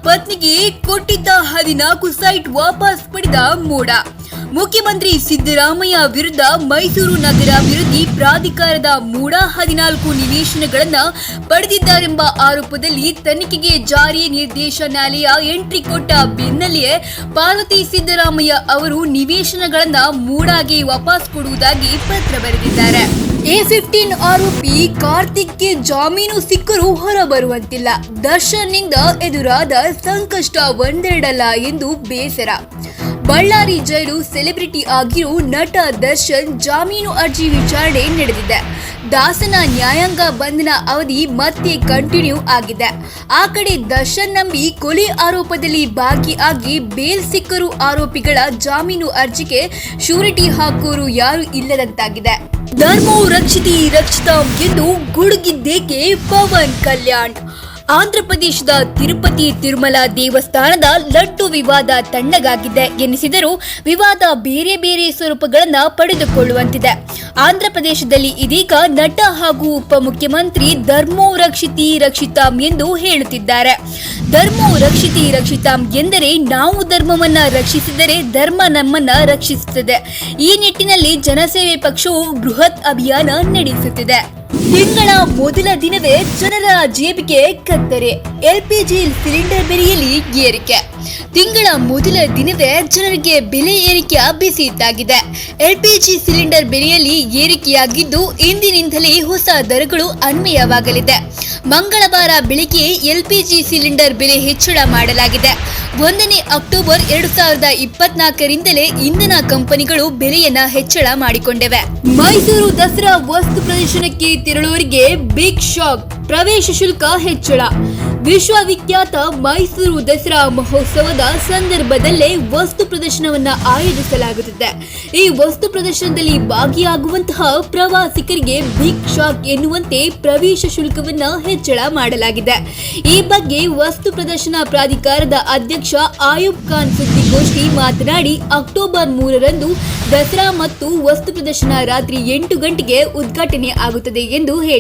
ಪತ್ನಿಗೆ ಕೊಟ್ಟಿದ್ದ 14 ಸೈಟ್ ವಾಪಸ್ ಪಡೆದ ಮೂಡ. ಮುಖ್ಯಮಂತ್ರಿ ಸಿದ್ದರಾಮಯ್ಯ ವಿರುದ್ಧ ಮೈಸೂರು ನಗರ ಅಭಿವೃದ್ಧಿ ಪ್ರಾಧಿಕಾರದ ಮೂಡ 14 ನಿವೇಶನಗಳನ್ನು ಪಡೆದಿದ್ದಾರೆಂಬ ಆರೋಪದಲ್ಲಿ ತನಿಖೆಗೆ ಜಾರಿ ನಿರ್ದೇಶನಾಲಯ ಎಂಟ್ರಿ ಕೊಟ್ಟ ಬೆನ್ನಲ್ಲಿಯೇ ಪಾರ್ವತಿ ಸಿದ್ದರಾಮಯ್ಯ ಅವರು ನಿವೇಶನಗಳನ್ನು ಮೂಡಾಗೆ ವಾಪಸ್ ಕೊಡುವುದಾಗಿ ಪತ್ರ ಬರೆದಿದ್ದಾರೆ. A15 ಆರೋಪಿ ಕಾರ್ತಿಕ್ಗೆ ಜಾಮೀನು ಸಿಕ್ಕರೂ ಹೊರಬರುವಂತಿಲ್ಲ. ದರ್ಶನ್ನಿಂದ ಎದುರಾದ ಸಂಕಷ್ಟ ಒಂದೆರಡಲ್ಲ ಎಂದು ಬೇಸರ. ಬಳ್ಳಾರಿ ಜೈಲು ಸೆಲೆಬ್ರಿಟಿ ಆಗಿರೋ ನಟ ದರ್ಶನ್ ಜಾಮೀನು ಅರ್ಜಿ ವಿಚಾರಣೆ ನಡೆದಿದೆ. ದಾಸನ ನ್ಯಾಯಾಂಗ ಬಂಧನ ಅವಧಿ ಮತ್ತೆ ಕಂಟಿನ್ಯೂ ಆಗಿದೆ. ಆ ಕಡೆ ದರ್ಶನ್ ನಂಬಿ ಕೊಲೆ ಆರೋಪದಲ್ಲಿ ಭಾಗಿಯಾಗಿ ಬೇಲ್ ಸಿಕ್ಕರೂ ಆರೋಪಿಗಳ ಜಾಮೀನು ಅರ್ಜಿಗೆ ಶ್ಯೂರಿಟಿ ಹಾಕೋರು ಯಾರು ಇಲ್ಲದಂತಾಗಿದೆ. ಧರ್ಮೋ ರಕ್ಷಿತಿ ರಕ್ಷಿತಾಂ ಎಂದು ಗುಡುಗಿದ್ದೇಕೆ ಪವನ್ ಕಲ್ಯಾಣ್. ಆಂಧ್ರಪ್ರದೇಶದ ತಿರುಪತಿ ತಿರುಮಲ ದೇವಸ್ಥಾನದ ಲಡ್ಡು ವಿವಾದ ತಣ್ಣಗಾಗಿದೆ ಎನಿಸಿದರೂ ವಿವಾದ ಬೇರೆ ಬೇರೆ ಸ್ವರೂಪಗಳನ್ನು ಪಡೆದುಕೊಳ್ಳುವಂತಿದೆ. ಆಂಧ್ರಪ್ರದೇಶದಲ್ಲಿ ಇದೀಗ ನಟ ಹಾಗೂ ಉಪಮುಖ್ಯಮಂತ್ರಿ ಧರ್ಮೋ ರಕ್ಷಿತಿ ರಕ್ಷಿತಾಂ ಎಂದು ಹೇಳುತ್ತಿದ್ದಾರೆ. ಧರ್ಮೋ ರಕ್ಷಿತಿ ರಕ್ಷಿತಾಂ ಎಂದರೆ ನಾವು ಧರ್ಮವನ್ನ ರಕ್ಷಿಸಿದರೆ ಧರ್ಮ ನಮ್ಮನ್ನ ರಕ್ಷಿಸುತ್ತದೆ. ಈ ನಿಟ್ಟಿನಲ್ಲಿ ಜನಸೇವೆ ಪಕ್ಷವು ಬೃಹತ್ ಅಭಿಯಾನ ನಡೆಸುತ್ತಿದೆ. ತಿಂಗಳ ಮೊದಲ ದಿನವೇ ಜನರ ಜೇಬಿಗೆ ಕತ್ತರೆ. LPG ಸಿಲಿಂಡರ್ ಬೆಲೆಯಲ್ಲಿ ಏರಿಕೆ. ತಿಂಗಳ ಮೊದಲ ದಿನವೇ ಜನರಿಗೆ ಬೆಲೆ ಏರಿಕೆಯ ಬಿಸಿ ಇದ್ದಾಗಿದೆ. LPG ಸಿಲಿಂಡರ್ ಬೆಲೆಯಲ್ಲಿ ಏರಿಕೆಯಾಗಿದ್ದು ಇಂದಿನಿಂದಲೇ ಹೊಸ ದರಗಳು ಅನ್ವಯವಾಗಲಿದೆ. ಮಂಗಳವಾರ ಬೆಳಿಗ್ಗೆ LPG ಸಿಲಿಂಡರ್ ಬೆಲೆ ಹೆಚ್ಚಳ ಮಾಡಲಾಗಿದೆ. 1ನೇ ಅಕ್ಟೋಬರ್ 2024ರಿಂದಲೇ ಇಂಧನ ಕಂಪನಿಗಳು ಬೆಲೆಯನ್ನ ಹೆಚ್ಚಳ ಮಾಡಿಕೊಂಡಿವೆ. ಮೈಸೂರು ದಸರಾ ವಸ್ತು ಪ್ರದರ್ಶನಕ್ಕೆ ತೆರಳುವವರಿಗೆ ಬಿಗ್ ಶಾಕ್. ಪ್ರವೇಶ ಶುಲ್ಕ ಹೆಚ್ಚಳ. ವಿಶ್ವವಿಖ್ಯಾತ ಮೈಸೂರು ದಸರಾ ಮಹೋತ್ಸವದ ಸಂದರ್ಭದಲ್ಲೇ ವಸ್ತು ಪ್ರದರ್ಶನವನ್ನ ಆಯೋಜಿಸಲಾಗುತ್ತಿದೆ. ಈ ವಸ್ತು ಪ್ರದರ್ಶನದಲ್ಲಿ ಭಾಗಿಯಾಗುವಂತಹ ಪ್ರವಾಸಿಗರಿಗೆ ಬಿಗ್ ಶಾಕ್ ಎನ್ನುವಂತೆ ಪ್ರವೇಶ ಶುಲ್ಕವನ್ನ ಹೆಚ್ಚಳ ಮಾಡಲಾಗಿದೆ. ಈ ಬಗ್ಗೆ ವಸ್ತು ಪ್ರದರ್ಶನ ಪ್ರಾಧಿಕಾರದ ಅಧ್ಯಕ್ಷ ಆಯುಬ್ ಖಾನ್ ಸುದ್ದಿಗೋಷ್ಠಿ ಮಾತನಾಡಿ, ಅಕ್ಟೋಬರ್ 3ರಂದು ದಸರಾ ಮತ್ತು ವಸ್ತು ಪ್ರದರ್ಶನ ರಾತ್ರಿ 8 ಗಂಟೆಗೆ ಉದ್ಘಾಟನೆ ಆಗುತ್ತದೆ ಎಂದು ಹೇಳಿದರು.